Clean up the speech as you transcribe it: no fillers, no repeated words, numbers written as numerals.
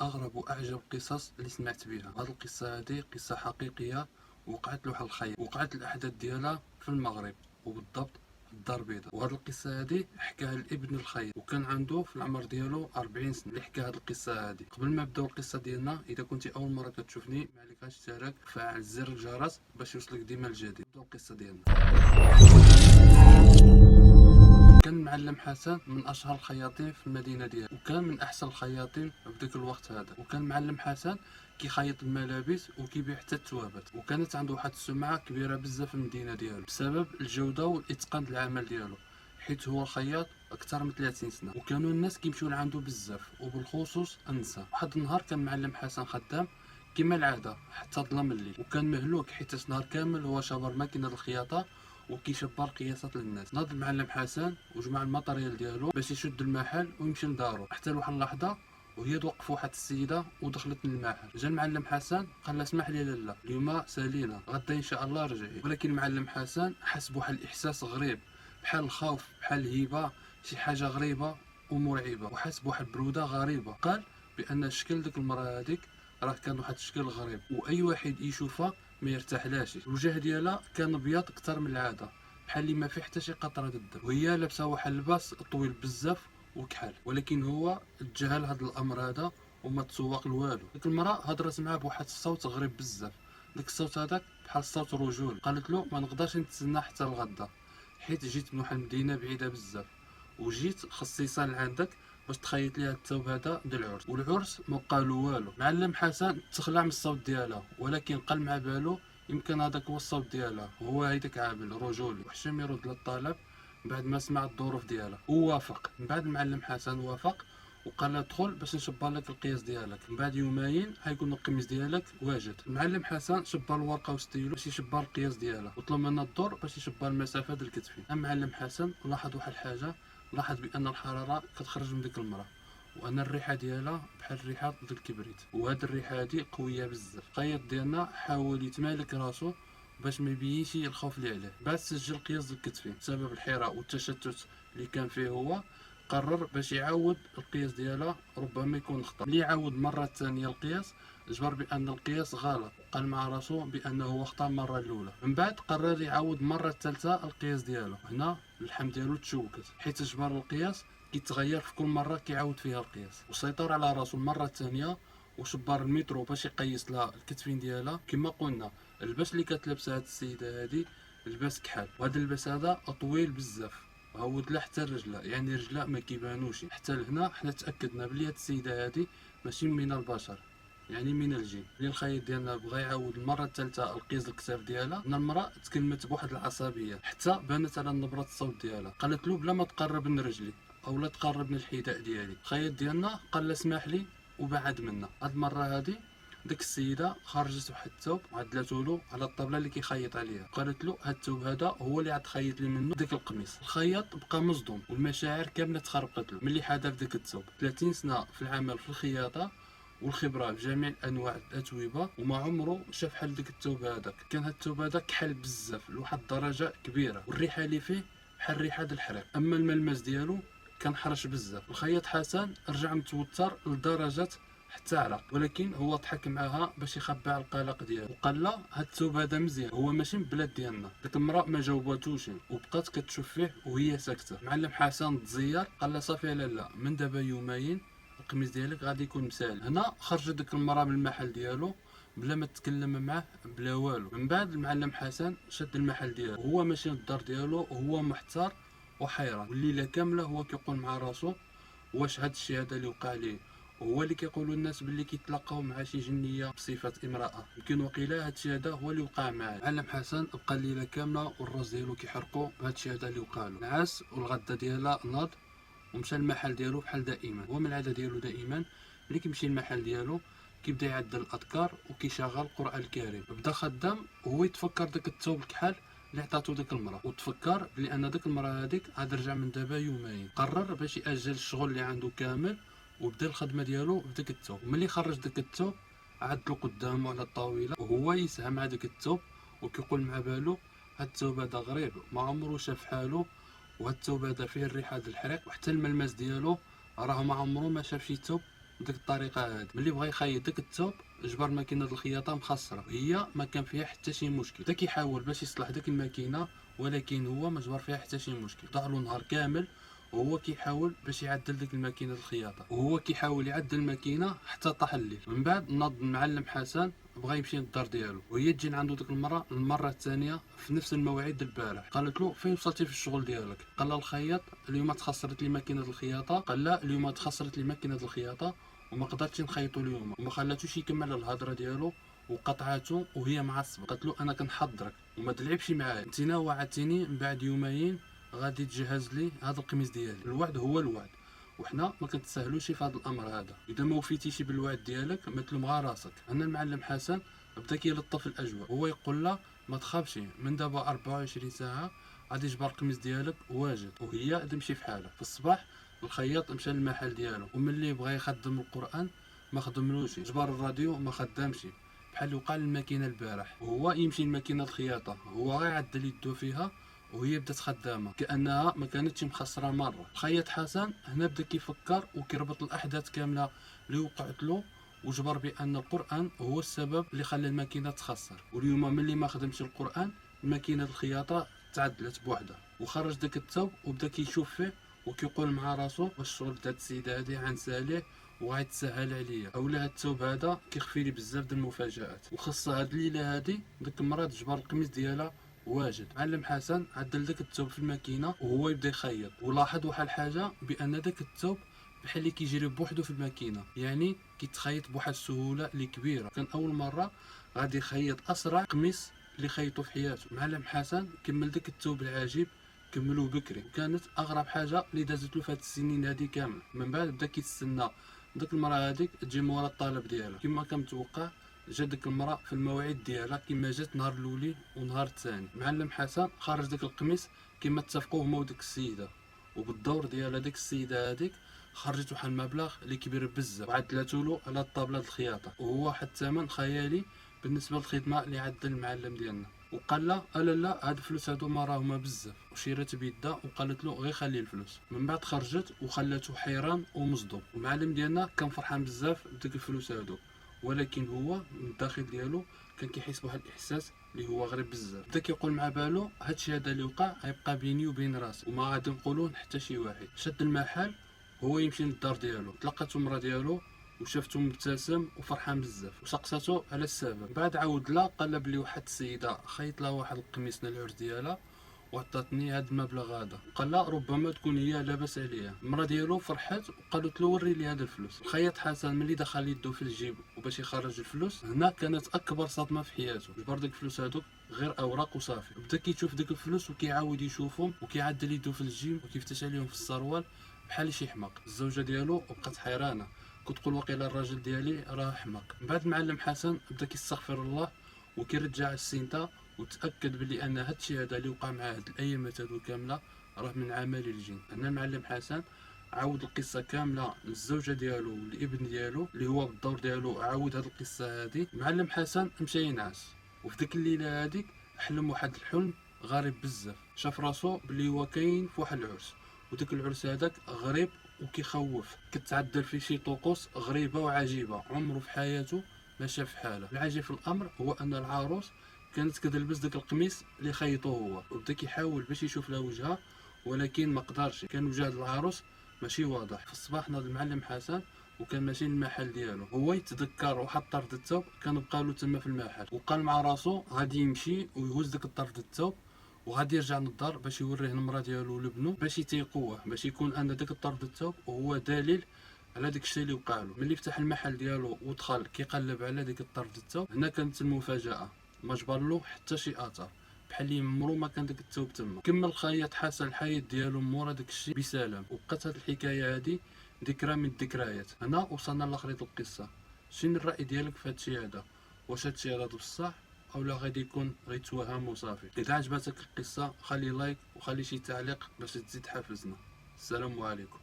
اغرب واعجب القصص اللي سمعت بها. هذه القصه هذه قصه حقيقيه وقعت له بحال الخيال. وقعت الاحداث ديالها في المغرب، وبالضبط في الدار البيضاء. وهذه القصه هذه حكاها الابن الخيال، وكان عنده في العمر ديالو 40 سنه اللي حكى هذه القصه هذه. قبل ما نبداو القصه ديالنا، اذا كنتي اول مره كتشوفني ما عليك اشتراك وفعل زر الجرس باش يوصلك ديما الجديد. نبداو القصه ديالنا. كان المعلم حسن من اشهر الخياطين في المدينه ديالو، وكان من احسن الخياطين في ذاك الوقت هذا. وكان المعلم حسن كيخيط الملابس وكيبيع حتى الثوابت، وكانت عنده واحد السمعه كبيره بزاف في المدينه ديالو بسبب الجوده والاتقان ديال العمل ديالو، حيت هو خياط اكثر من 30 سنه. وكانوا الناس كيمشيو لعندو بزاف، وبالخصوص النساء. واحد النهار كان المعلم حسن خدام كما العاده حتى ظلام الليل، وكان مهلوك حيت نهار كامل هو شابر ماكينه الخياطه وكيشبر قياسات للناس. ناض المعلم حسن وجمع الماتريال ديالو باش يشد المحل ويمشي لدارو، حتى لواحد اللحظه وهي توقف واحد السيده ودخلت للمحل. جا المعلم حسن قال لها اسمح لي لاله، اليوم سالينا، غدا ان شاء الله رجعي. ولكن المعلم حسن حس بواحد الاحساس غريب، بحال الخوف، بحال الهيبه، شي حاجه غريبه ومرعبه، وحس بواحد البروده غريبه. قال بان شكل ديك المراه هذيك راه كان واحد الشكل غريب، واي واحد يشوفها ما يرتاحلاش. الوجه ديالها كان ابيض اكثر من العاده، بحال اللي ما فيه حتى شي قطره الدم، وهي لابسه واحد اللباس طويل بزاف وكحل. ولكن هو تجاهل هذا الامر هذا وما تسوق لوالو. ديك المراه هضرت معاه بواحد الصوت غريب بزاف. ديك الصوت هذاك بحال صوت رجول. قالت له ما نقدرش نتسنى حتى الغدا، حيت جيت من واحد المدينه بعيده بزاف، وجيت خصيصا لعندك باش تخيط ليها الثوب هذا ديال العرس. والعرس ما قالوا والو. معلم حسن تخلع من الصوت ديالها، ولكن قال مع بالو يمكن هذاك هو الصوت ديالها، هو هيداك عامل رجولي. وحشم يرد للطلب بعد ما سمع الظروف ديالها ووافق. من بعد المعلم حسن وافق وقال لها دخل باش نشبر لك القياس ديالك، من بعد يومين حيكون القميص ديالك واجد. المعلم حسن شبر الورقه وستيلو باش يشبر القياس ديالها، وطلب منها الدور باش يشبر المسافه ديال الكتفين. المعلم حسن لاحظ واحد الحاجه، لاحظ بان الحراره كتخرج من ديك المراه، وان الريحه ديالها بحال ريحه ديال الكبريت، وهاد الريحه هادي قويه بزاف. الخياط ديالنا حاول يتمالك راسو باش ما يبينش الخوف اللي عليه. بعد سجل قياس ديال الكتفين بسبب الحيره والتشتت اللي كان فيه، هو قرر باش يعاود القياس ديالها، ربما يكون خطا. ملي عاود مره ثانيه القياس جبر بان القياس غلط، قال مع راسو بانه هو خطا المره الاولى. من بعد قرر يعاود مره ثالثه القياس ديالو. هنا اللحم ديالو تشوكت، حيت جبر القياس كيتغير في كل مره كيعاود فيها القياس. وسيطر على راسو المره الثانيه وشبر المترو باش يقيس لها الكتفين ديالها. كما قلنا اللباس اللي كتلبسها هاد السيده هادي لباس كحل، وهذا اللباس هذا طويل بزاف، عود لها حتى رجلها، يعني رجلها ما كيبانوش. حتى لهنا حنا تاكدنا بلي هاد السيده هادي ماشي من البشر، يعني من الجن. اللي الخيط ديالنا بغى يعاود المره الثالثه القياس الكتاف ديالها، ان المراه تكلمت بواحد العصبيه حتى بانت على نبره الصوت ديالها. قالت له بلا ما تقرب من رجلي او لا تقرب من الحذاء ديالي. الخيط ديالنا قال له اسمح لي وبعد منا. هاد المره هادي ديك السيده خرجت واحد الثوب وعدلته له على الطابله اللي كيخيط عليها، قالت له هاد الثوب هذا هو اللي غتخيط لي منه ديك القميص. الخياط بقى مصدوم والمشاعر كامله تخربقت له ملي حدا في ديك الثوب. 30 سنه في العمل في الخياطه والخبره في جميع انواع الاتوبه، وما عمره شاف حل ديك الثوب هذاك. كان هاد الثوب هذا كحل بزاف لواحد الدرجه كبيره، والريحه اللي فيه بحال ريحه د الحريق. اما الملمس ديالو كان حرش بزاف. الخياط حسن رجع متوتر لدرجه حتى عرق، ولكن هو ضحك معاها باش يخبي على القلق ديالو، وقال لها هاد الثوب هذا مزيان، هو ماشي من البلاد ديالنا. ديك المراه ما جاوباتوش وبقات كتشوف فيه وهي ساكته. معلم حسن تزير قال لها صافي لالا، من دابا يومين القميص ديالك غادي يكون مسالي. هنا خرجت ديك المراه من المحل ديالو بلا ما تكلم معاه بلا والو. من بعد المعلم حسن شد المحل ديالو، هو ماشي للدار ديالو، هو محتار وحيران. والليله كامله هو كيقول مع راسو واش هاد الشيء هذا اللي وقع ليه هو اللي كيقولوا الناس باللي كيتلاقاو مع شي جنيه بصفه امراه؟ يمكن وقيلا هادشي هذا هو اللي وقع معاه. معلم حسن بقى الليله كامله والراس ديالو كيحرقو بهادشي هذا اللي وقع له. نعس والغدا ديالها ناض ومشى المحل ديالو بحال دائما. هو من العاده ديالو دائما ملي كيمشي المحل ديالو كيبدا يعدل الاذكار وكيشغل القران الكريم. بدا خدام وهو يتفكر داك الثوب الكحل اللي عطاتو ديك المراه، وتفكر بان ديك المراه هذيك عاد رجع من دابا يومين. قرر باش ياجل الشغل اللي عنده كامل وبدا الخدمه ديالو بداك الثوب. ملي خرج داك الثوب عدلو قدامه على الطاوله وهو يسهم مع داك الثوب وكيقول مع بالو هاد الثوب هذا غريب، ما عمرو شاف حالو، وهاد الثوب هذا فيه الريحه ديال الحريق، وحتى الملمس ديالو راه ما عمرو ما شاف شي ثوب بديك الطريقه هذه. ملي بغى يخيط داك الثوب جبر الماكينه ديال الخياطه مخسره وهي ما كان فيها حتى شي مشكل. بدا كيحاول باش يصلح ديك الماكينه ولكن هو ما جبر فيها حتى شي مشكل. ضاع له نهار كامل وهو كيحاول باش يعدل ديك الماكينه ديال الخياطه، وهو كيحاول يعدل الماكينه حتى طاح الليل. من بعد ناض المعلم حسن بغى يمشي للدار ديالو وهي تجي عندو ديك المره الثانيه في نفس المواعيد ديال البارح. قالت له فين وصلتي في الشغل ديالك؟ قال لها الخياط اليوم تخسرت لي ماكينه الخياطه. قال لا اليوم تخسرت لي ماكينه الخياطه وما قدرتش نخيطو اليوم، وما خلاتوش يكمل الهضره ديالو وقطعاتو وهي معصبه. قالت له انا كنحضرك وما تلعبش معايا، انت وعدتيني من بعد يومين غادي تجهز لي هذا القميص ديالي. الوعد هو الوعد وحنا ما كنتساهلوش في هذا الامر هذا. اذا ما وفيتيش بالوعد ديالك ما تلوم غير راسك. انا المعلم حسن بدا كيلطف الاجواء، هو يقول له ما تخافش من دابا 24 ساعه غادي يجبر القميص ديالك واجد، وهي تمشي في حالها. في الصباح الخياط مشى للمحل ديالو وملي بغى يخدم القران ما خدملوش، جبر الراديو ما خدامش بحال اللي وقع للماكينه البارح. وهو يمشي لماكينه الخياطه هو غير عدل يدو فيها وهي بدات خدامه كانها ما كانتش مخسره مره. الخياط حسن هنا بدا كيفكر وكيربط الاحداث كامله اللي وقعت له وجبر بان القران هو السبب اللي خلى الماكينه تخسر. واليوم ملي ما خدمش القران الماكينه الخياطه تعدلت بوحدها. وخرج داك الثوب وبدا كيشوف فيه وكيقول مع راسو واش الشغل تاع السيده هادي عن ساليه وغيتسهل عليا اولا هاد الثوب هذا كيخفي لي بزاف ديال المفاجات. وخاصه هاد الليله هادي ديك المراه تجبر القميص ديالها واجد. معلم حسن عدل داك الثوب في الماكينه وهو يبدا يخيط ولاحظ واحد الحاجه بان داك الثوب بحال اللي كيجري بوحدو في الماكينه، يعني كيتخيط بواحد السهوله اللي كبيره. كان اول مره غادي يخيط اسرع قميص اللي خيطو في حياته. معلم حسن كمل داك الثوب العجيب كملوه بكري، وكانت اغرب حاجه اللي دازت له في هاد السنين هادي كامل. من بعد بدا كيتسنى داك المراه هذيك تجي مورا الطلب ديالها كما كان متوقع. جات ديك المراه في المواعيد ديالها كما جات نهار الاولي ونهار الثاني. معلم حسن خرج داك القميص كما اتفقوا هما وديك السيده، وبالدور ديال هذيك السيده هذيك خرجت واحد المبلغ اللي كبير بزاف وعدلاتو له على الطابله د الخياطه، وهو واحد الثمن خيالي بالنسبه للخدمه اللي عدل المعلم ديالنا. وقال لا لا هاد الفلوس هادو ما راهما بزاف، وشيرات بيدها وقالت له غير خلي الفلوس. من بعد خرجت وخلاتو حيران ومصدوم. المعلم ديالنا كان فرحان بزاف بديك الفلوس هادو، ولكن هو من الداخل ديالو كان كيحس بواحد الاحساس اللي هو غريب بزاف. بدا كيقول مع بالو هادشي هذا اللي وقع غيبقى بيني وبين راسي وما غادي نقولوه حتى شي واحد. شد المحل هو يمشي للدار ديالو، تلقاتو المرا ديالو وشافتو مبتسم وفرحان بزاف وسقساتو على السبب. بعد عاود لا قال بلي واحد السيده خيط لها واحد القميص للعرس ديالها وعطاتني هاد المبلغ هذا. قال لا ربما تكون هي لاباس عليها. المرا ديالو فرحات وقالت له وري لي هاد الفلوس. الخياط حسن ملي دخل يدو في الجيب وباش يخرج الفلوس هنا كانت اكبر صدمه في حياته. جبر ديك الفلوس هادوك غير اوراق وصافي. بدا كيشوف ديك الفلوس وكيعاود يشوفهم وكيعدل يدو في الجيب وكيفتش عليهم في السروال بحال شي حماق. الزوجه ديالو بقات حيرانه كتقول واقيلا الراجل ديالي راه حماق. من بعد المعلم حسن بدا كيستغفر الله وكيرجع السنته وتاكد بلي ان هادشي هذا اللي وقع مع هاد الايامات هادو كامله راه من عمل الجن. انا المعلم حسن عاود القصه كامله للزوجه ديالو والابن ديالو اللي هو بالدور ديالو عاود هاد القصه هادي. المعلم حسن مشى ينعس وفي ديك الليله هاديك حلم واحد الحلم غريب بزاف. شاف راسو بلي هو كاين في واحد العرس وديك العرس هذاك غريب وكيخوف، كتعدل فيه شي طقوس غريبه وعجيبه عمره في حياته ما شاف حاله. العجيب في الامر هو ان العروس كانت كتلبس داك القميص اللي خيطو هو، وبدا كيحاول باش يشوف لها وجهها ولكن ما قدرش، كان وجه العروس ماشي واضح. في الصباح ناض المعلم حسن وكان ماشي للمحل ديالو، هو يتذكر واحد طرد الثوب كان بقالو تما في المحل وقال مع راسو غادي يمشي ويهز داك الطرد الثوب وغادي يرجع للدار باش يوريه المراه ديالو ولبنو باش يتيقوه، باش يكون ان داك الطرد الثوب وهو دليل على داك الشيء اللي وقع له. ملي فتح المحل ديالو ودخل كيقلب على ديك الطرد الثوب هنا كانت المفاجاه، ما جبر له حتى شي اثر بحال اللي عمرو ما كان داك الثوب تما. كمل الخياط حسن الحياه ديالو مورا داك الشيء بسلام، وبقات هاد الحكايه هادي ذكرى من الذكريات. هنا وصلنا لاخريط القصه. شنو الراي ديالك في هادشي هذا؟ واش هادشي هذا بصح اولا غادي يكون غير توهم وصافي؟ اذا عجبتك القصه خلي لايك وخلي شي تعليق باش تزيد حافزنا. السلام عليكم.